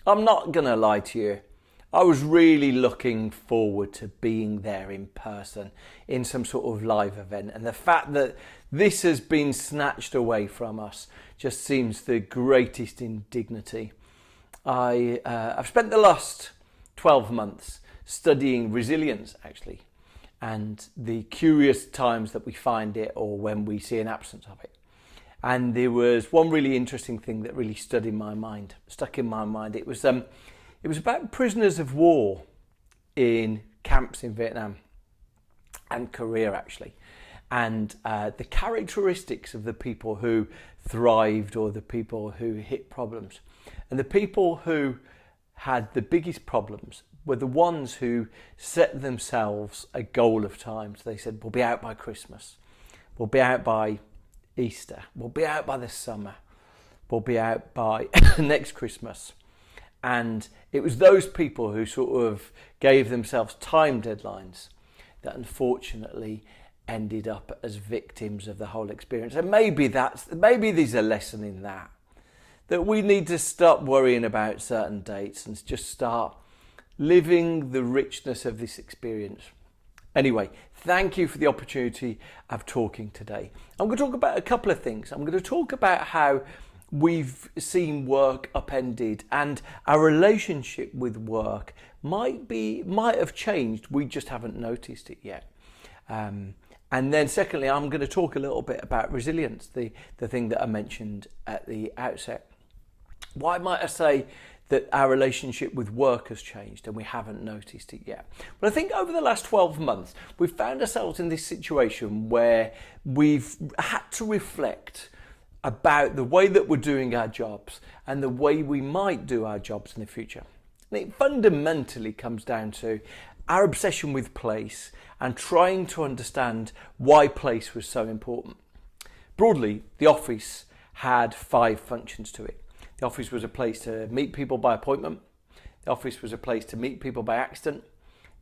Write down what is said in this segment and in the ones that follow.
I'm not going to lie to you. I was really looking forward to being there in person in some sort of live event. And the fact that this has been snatched away from us just seems the greatest indignity. I've spent the last 12 months studying resilience, actually, and the curious times that we find it or when we see an absence of it. And there was one really interesting thing that really stuck in my mind. It was about prisoners of war in camps in Vietnam and Korea, actually, and the characteristics of the people who thrived or the people who hit problems. And the people who had the biggest problems were the ones who set themselves a goal of time. So they said, we'll be out by Christmas, we'll be out by Easter, we'll be out by the summer, we'll be out by next Christmas. And it was those people who sort of gave themselves time deadlines that unfortunately ended up as victims of the whole experience. And maybe there's a lesson in that we need to stop worrying about certain dates and just start living the richness of this experience. Anyway, thank you for the opportunity of talking today. I'm going to talk about a couple of things. I'm going to talk about how we've seen work upended and our relationship with work might have changed. We just haven't noticed it yet. And then secondly, I'm going to talk a little bit about resilience, the thing that I mentioned at the outset. Why might I say that our relationship with work has changed and we haven't noticed it yet? But I think over the last 12 months, we've found ourselves in this situation where we've had to reflect about the way that we're doing our jobs and the way we might do our jobs in the future. And it fundamentally comes down to our obsession with place and trying to understand why place was so important. Broadly, the office had 5 functions to it. The office was a place to meet people by appointment. The office was a place to meet people by accident.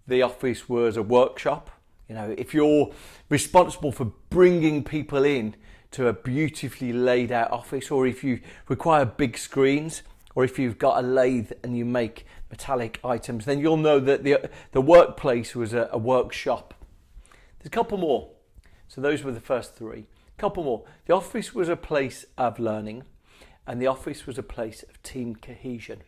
The office was a workshop. You know, if you're responsible for bringing people in to a beautifully laid out office, or if you require big screens, or if you've got a lathe and you make metallic items, then you'll know that the workplace was a workshop. There's a couple more. So those were the first 3. A couple more. The office was a place of learning, and the office was a place of team cohesion.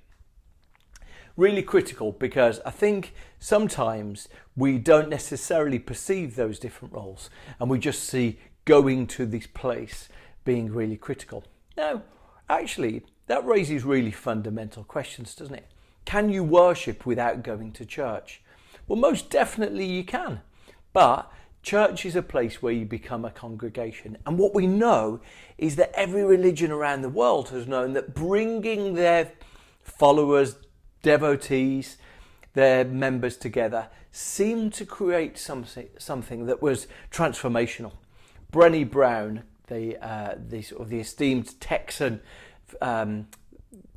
Really critical, because I think sometimes we don't necessarily perceive those different roles and we just see going to this place being really critical. Now, actually, that raises really fundamental questions, doesn't it? Can you worship without going to church? Well, most definitely you can, but church is a place where you become a congregation. And what we know is that every religion around the world has known that bringing their followers, devotees, their members together seemed to create something that was transformational. Brené Brown, the esteemed Texan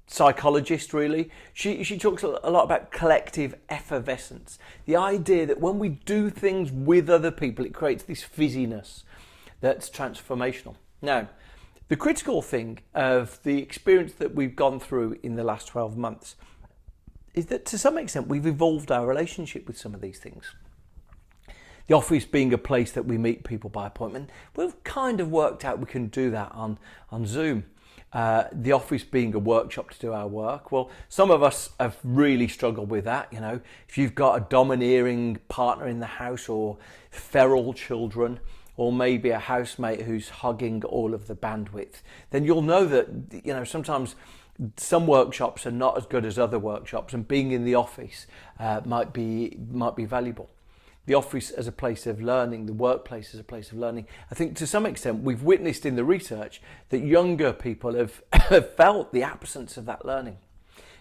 psychologist, really, she talks a lot about collective effervescence. The idea that when we do things with other people, it creates this fizziness that's transformational. Now, the critical thing of the experience that we've gone through in the last 12 months is that to some extent we've evolved our relationship with some of these things. The office being a place that we meet people by appointment, we've kind of worked out we can do that on Zoom. The office being a workshop to do our work. Well, some of us have really struggled with that. You know, if you've got a domineering partner in the house, or feral children, or maybe a housemate who's hogging all of the bandwidth, then you'll know that, you know, sometimes some workshops are not as good as other workshops, and being in the office might be valuable. The office as a place of learning, the workplace as a place of learning. I think to some extent we've witnessed in the research that younger people have felt the absence of that learning.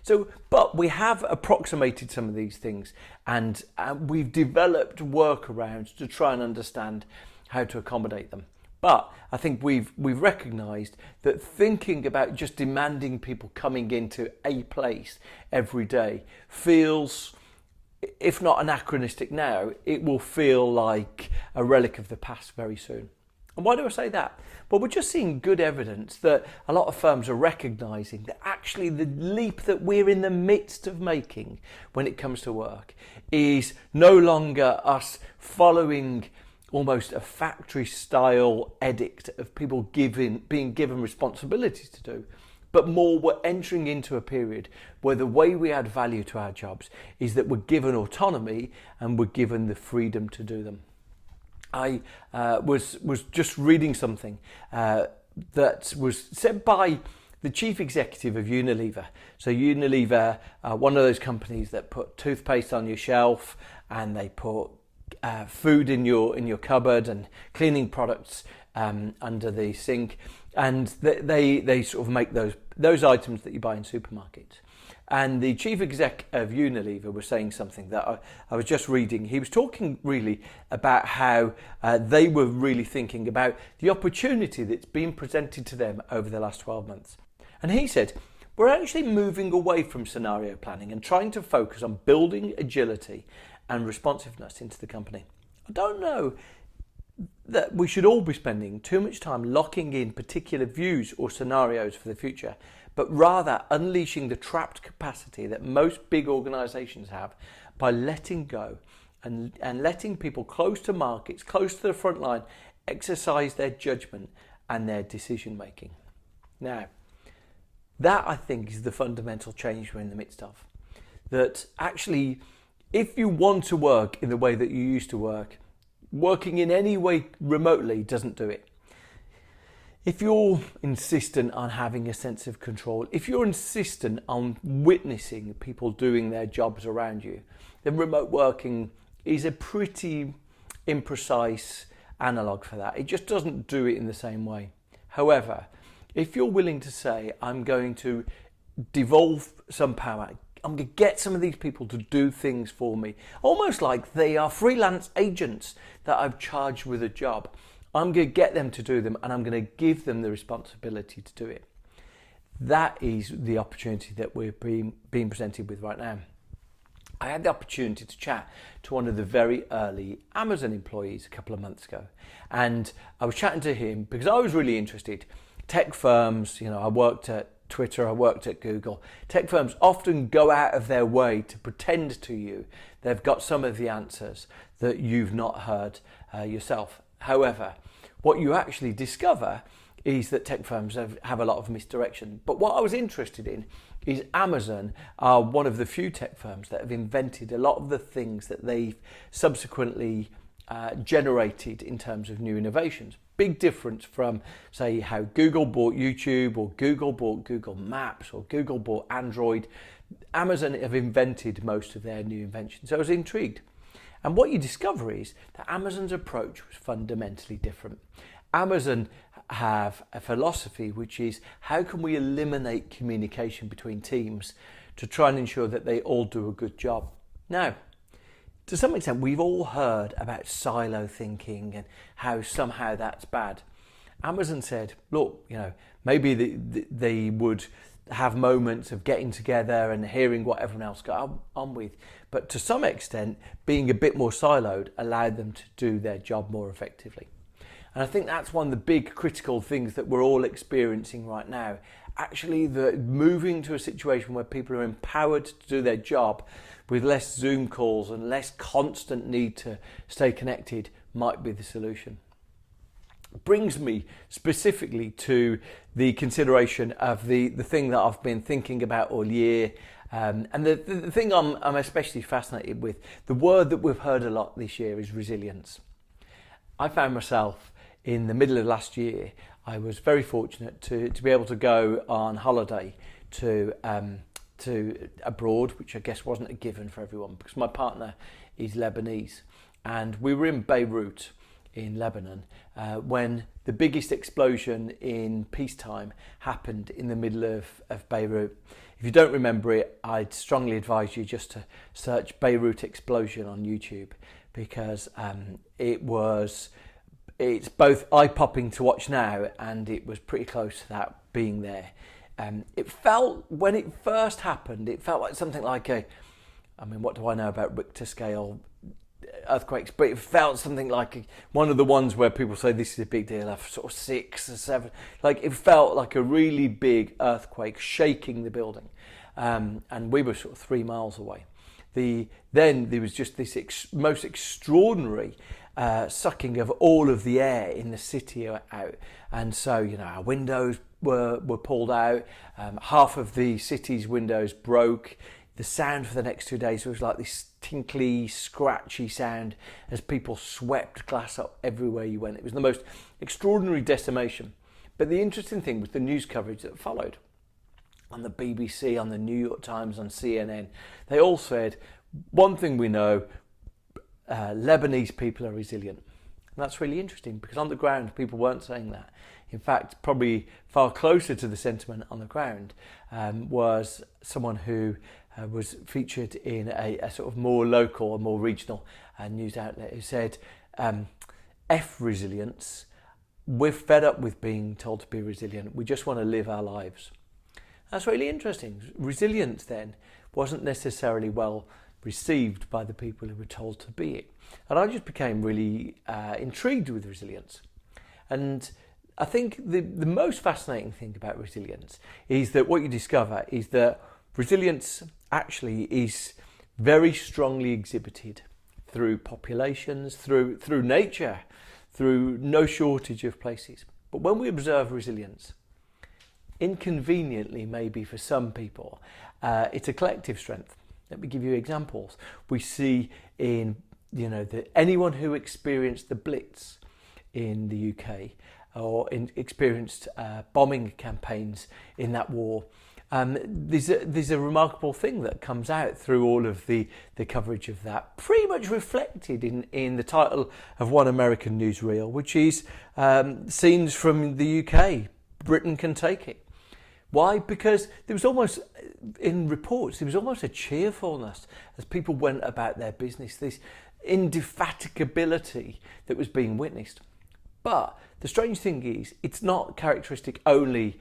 So, but we have approximated some of these things, and we've developed workarounds to try and understand how to accommodate them. But I think we've recognised that thinking about just demanding people coming into a place every day feels, if not anachronistic now, it will feel like a relic of the past very soon. And why do I say that? Well, we're just seeing good evidence that a lot of firms are recognising that actually the leap that we're in the midst of making when it comes to work is no longer us following almost a factory style edict of people being given responsibilities to do, but more we're entering into a period where the way we add value to our jobs is that we're given autonomy and we're given the freedom to do them. I was just reading something that was said by the chief executive of Unilever. So Unilever, one of those companies that put toothpaste on your shelf and they put food in your cupboard and cleaning products under the sink, and they sort of make those items that you buy in supermarkets. And the chief exec of Unilever was saying something that I was just reading. He was talking really about how they were really thinking about the opportunity that's been presented to them over the last 12 months. And he said, we're actually moving away from scenario planning and trying to focus on building agility and responsiveness into the company. I don't know that we should all be spending too much time locking in particular views or scenarios for the future, but rather unleashing the trapped capacity that most big organisations have by letting go and letting people close to markets, close to the front line, exercise their judgment and their decision making. Now, that I think is the fundamental change we're in the midst of. That actually, if you want to work in the way that you used to work, working in any way remotely doesn't do it. If you're insistent on having a sense of control, if you're insistent on witnessing people doing their jobs around you, then remote working is a pretty imprecise analogue for that. It just doesn't do it in the same way. However, if you're willing to say, I'm going to devolve some power, I'm going to get some of these people to do things for me, almost like they are freelance agents that I've charged with a job. I'm going to get them to do them and I'm going to give them the responsibility to do it. That is the opportunity that we're being presented with right now. I had the opportunity to chat to one of the very early Amazon employees a couple of months ago. And I was chatting to him because I was really interested. Tech firms, I worked at Twitter, I worked at Google. Tech firms often go out of their way to pretend to you they've got some of the answers that you've not heard yourself. However, what you actually discover is that tech firms have a lot of misdirection. But what I was interested in is Amazon are one of the few tech firms that have invented a lot of the things that they've subsequently generated in terms of new innovations. Big difference from, say, how Google bought YouTube or Google bought Google Maps or Google bought Android. Amazon have invented most of their new inventions. So I was intrigued. And what you discover is that Amazon's approach was fundamentally different. Amazon have a philosophy which is, how can we eliminate communication between teams to try and ensure that they all do a good job? Now, to some extent, we've all heard about silo thinking and how somehow that's bad. Amazon said, look, maybe they would have moments of getting together and hearing what everyone else got on with. But to some extent, being a bit more siloed allowed them to do their job more effectively. And I think that's one of the big critical things that we're all experiencing right now. Actually, moving to a situation where people are empowered to do their job with less Zoom calls and less constant need to stay connected might be the solution. Brings me specifically to the consideration of the thing that I've been thinking about all year, and the thing I'm especially fascinated with. The word that we've heard a lot this year is resilience. I found myself in the middle of last year. I was very fortunate to be able to go on holiday to abroad, which I guess wasn't a given for everyone because my partner is Lebanese, and we were in Beirut in Lebanon when the biggest explosion in peacetime happened in the middle of Beirut. If you don't remember it, I'd strongly advise you just to search Beirut explosion on YouTube because it's both eye-popping to watch now and it was pretty close to that being there. It felt, when it first happened, it felt like something like what do I know about Richter scale? earthquakes, but it felt something like one of the ones where people say this is a big deal, of sort of 6 or 7. Like it felt like a really big earthquake shaking the building, and we were sort of 3 miles away. Then there was just this most extraordinary sucking of all of the air in the city out, and so our windows were pulled out. Half of the city's windows broke. The sound for the next 2 days was like this tinkly, scratchy sound as people swept glass up everywhere you went. It was the most extraordinary decimation. But the interesting thing was the news coverage that followed. On the BBC, on the New York Times, on CNN, they all said, one thing we know, Lebanese people are resilient. And that's really interesting because on the ground, people weren't saying that. In fact, probably far closer to the sentiment on the ground was someone who was featured in a sort of more local or more regional news outlet who said, resilience, we're fed up with being told to be resilient. We just want to live our lives. That's really interesting. Resilience then wasn't necessarily well received by the people who were told to be it. And I just became really intrigued with resilience. And I think the most fascinating thing about resilience is that what you discover is that resilience actually is very strongly exhibited through populations, through nature, through no shortage of places. But when we observe resilience, inconveniently maybe for some people, it's a collective strength. Let me give you examples. We see in anyone who experienced the Blitz in the UK or experienced bombing campaigns in that war. There's a remarkable thing that comes out through all of the coverage of that, pretty much reflected in the title of one American newsreel, which is Scenes from the UK, Britain Can Take It. Why? Because there was almost, in reports, there was almost a cheerfulness as people went about their business, this indefatigability that was being witnessed. But the strange thing is, it's not characteristic only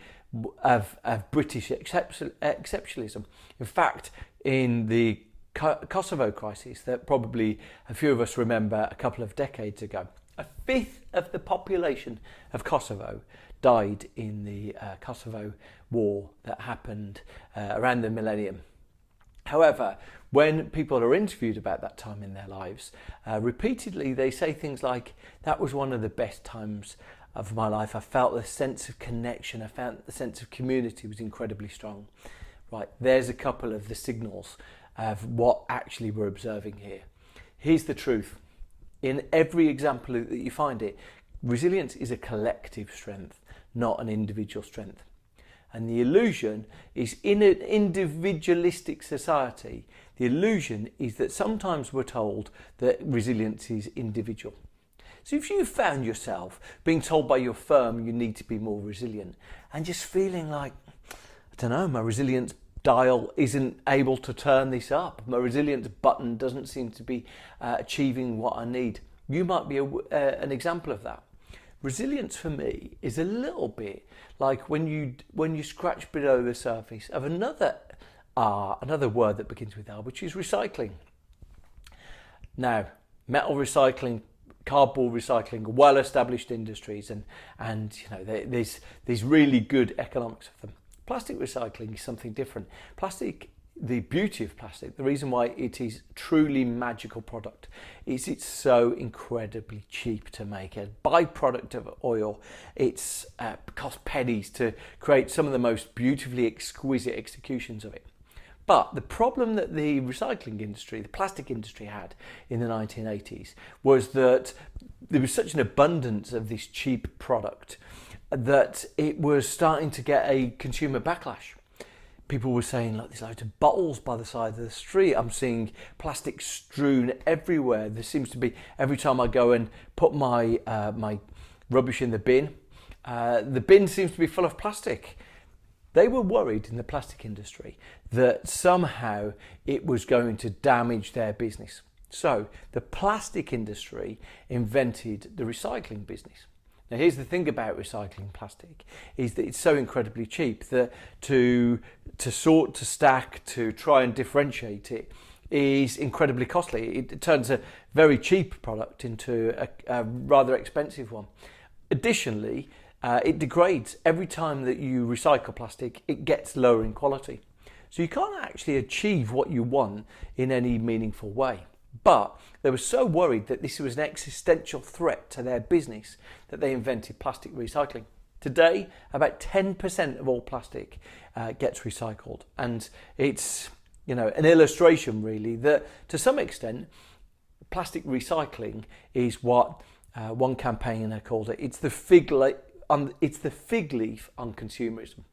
of British exceptionalism. In fact, in the Kosovo crisis that probably a few of us remember a couple of decades ago, a fifth of the population of Kosovo died in the Kosovo war that happened around the millennium. However, when people are interviewed about that time in their lives, repeatedly they say things like, that was one of the best times of my life. I felt the sense of connection. I found the sense of community was incredibly strong. Right, there's a couple of the signals of what actually we're observing here. Here's the truth. In every example that you find it, resilience is a collective strength, not an individual strength. And the illusion is, in an individualistic society, the illusion is that sometimes we're told that resilience is individual. So if you found yourself being told by your firm you need to be more resilient and just feeling like, I don't know, my resilience dial isn't able to turn this up, my resilience button doesn't seem to be achieving what I need, you might be an example of that. Resilience for me is a little bit like when you scratch below the surface of another word that begins with R, which is recycling. Now, metal recycling, cardboard recycling, well-established industries, and there's really good economics of them. Plastic recycling is something different. Plastic, the beauty of plastic, the reason why it is truly magical product is it's so incredibly cheap to make. A byproduct of oil, it's cost pennies to create some of the most beautifully exquisite executions of it. But the problem that the recycling industry, the plastic industry had in the 1980s was that there was such an abundance of this cheap product that it was starting to get a consumer backlash. People were saying, like, there's loads of bottles by the side of the street. I'm seeing plastic strewn everywhere. There seems to be, every time I go and put my rubbish in the bin seems to be full of plastic. They were worried in the plastic industry that somehow it was going to damage their business. So the plastic industry invented the recycling business. Now, here's the thing about recycling plastic is that it's so incredibly cheap that to sort, to stack, to try and differentiate it is incredibly costly. It turns a very cheap product into a rather expensive one. Additionally, it degrades. Every time that you recycle plastic, it gets lower in quality. So you can't actually achieve what you want in any meaningful way. But they were so worried that this was an existential threat to their business that they invented plastic recycling. Today, about 10% of all plastic gets recycled. And it's, an illustration really that to some extent, plastic recycling is what one campaigner called it. It's the fig leaf on consumerism.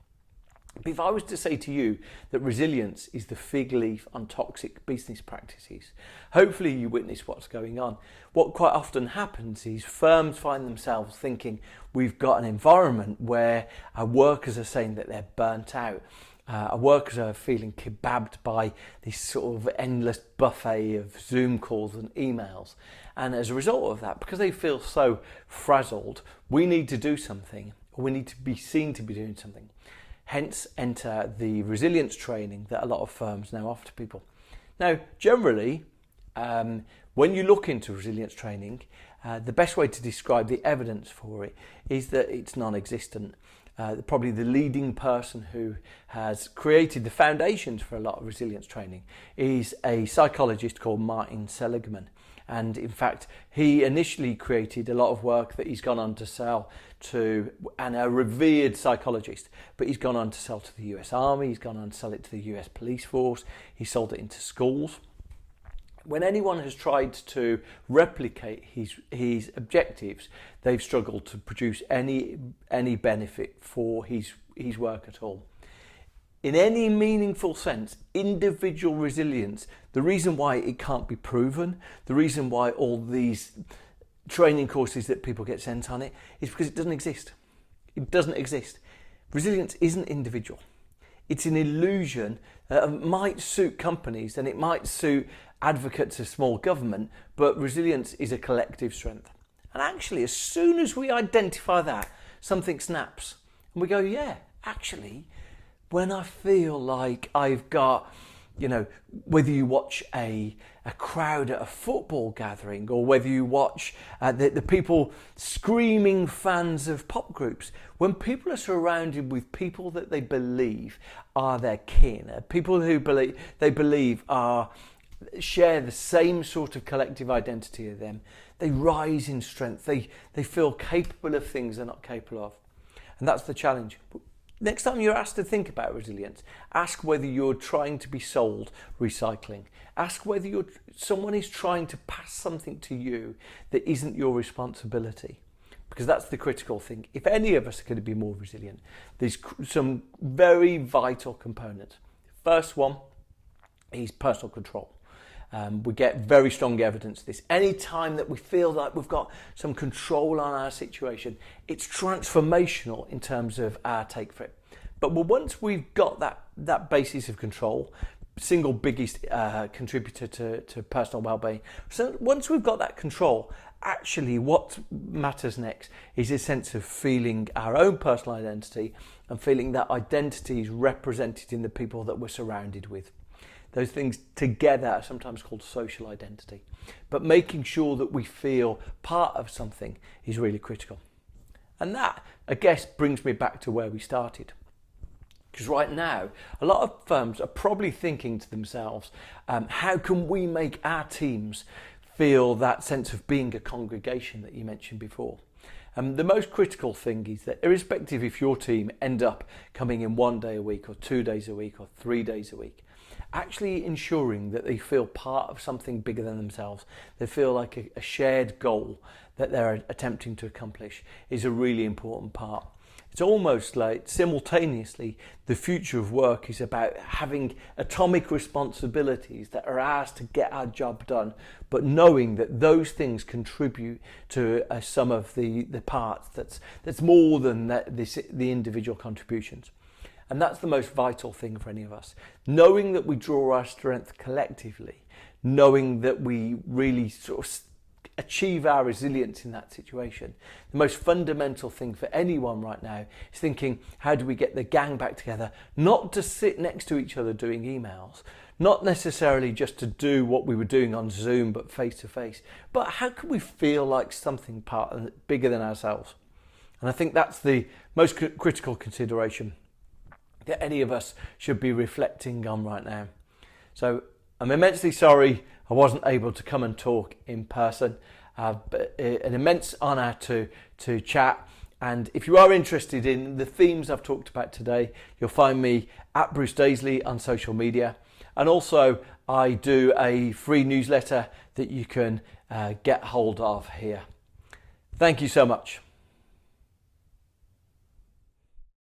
But if I was to say to you that resilience is the fig leaf on toxic business practices, hopefully you witness what's going on. What quite often happens is firms find themselves thinking we've got an environment where our workers are saying that they're burnt out. Our workers are feeling kebabbed by this sort of endless buffet of Zoom calls and emails. And as a result of that, because they feel so frazzled, we need to do something. We need to be seen to be doing something. Hence, enter the resilience training that a lot of firms now offer to people. Now, generally, when you look into resilience training, the best way to describe the evidence for it is that it's non-existent. Probably the leading person who has created the foundations for a lot of resilience training is a psychologist called Martin Seligman. And in fact, he initially created a lot of work that he's gone on to sell to, and a revered psychologist, but he's gone on to sell to the US Army, he's gone on to sell it to the US police force, he sold it into schools. When anyone has tried to replicate his objectives, they've struggled to produce any benefit for his work at all. In any meaningful sense, individual resilience, the reason why it can't be proven, the reason why all these training courses that people get sent on it, is because it doesn't exist. It doesn't exist. Resilience isn't individual. It's an illusion that might suit companies and it might suit advocates of small government, but resilience is a collective strength. And actually, as soon as we identify that, something snaps. And we go, yeah, actually, when I feel like I've got, whether you watch a crowd at a football gathering or whether you watch the people screaming fans of pop groups, when people are surrounded with people that they believe are their kin, people who they believe share the same sort of collective identity as them, they rise in strength. They feel capable of things they're not capable of. And that's the challenge. Next time you're asked to think about resilience, ask whether you're trying to be sold recycling. Ask whether someone is trying to pass something to you that isn't your responsibility. Because that's the critical thing. If any of us are going to be more resilient, there's some very vital components. First one is personal control. We get very strong evidence of this. Any time that we feel like we've got some control on our situation, it's transformational in terms of our take for it. But once we've got that basis of control, single biggest contributor to personal well-being, so once we've got that control, actually what matters next is a sense of feeling our own personal identity and feeling that identity is represented in the people that we're surrounded with. Those things together are sometimes called social identity. But making sure that we feel part of something is really critical. And that, I guess, brings me back to where we started. Because right now, a lot of firms are probably thinking to themselves, how can we make our teams feel that sense of being a congregation that you mentioned before? The most critical thing is that irrespective if your team end up coming in 1 day a week or 2 days a week or 3 days a week, actually ensuring that they feel part of something bigger than themselves, they feel like a shared goal that they're attempting to accomplish is a really important part. It's almost like simultaneously the future of work is about having atomic responsibilities that are ours to get our job done, but knowing that those things contribute to a sum of the parts that's more than the individual contributions. And that's the most vital thing for any of us. Knowing that we draw our strength collectively, knowing that we really sort of achieve our resilience in that situation. The most fundamental thing for anyone right now is thinking, how do we get the gang back together? Not to sit next to each other doing emails, not necessarily just to do what we were doing on Zoom but face to face, but how can we feel like something bigger than ourselves? And I think that's the most critical consideration that any of us should be reflecting on right now. So I'm immensely sorry I wasn't able to come and talk in person, but an immense honour to chat. And if you are interested in the themes I've talked about today, you'll find me at Bruce Daisley on social media. And also I do a free newsletter that you can get hold of here. Thank you so much.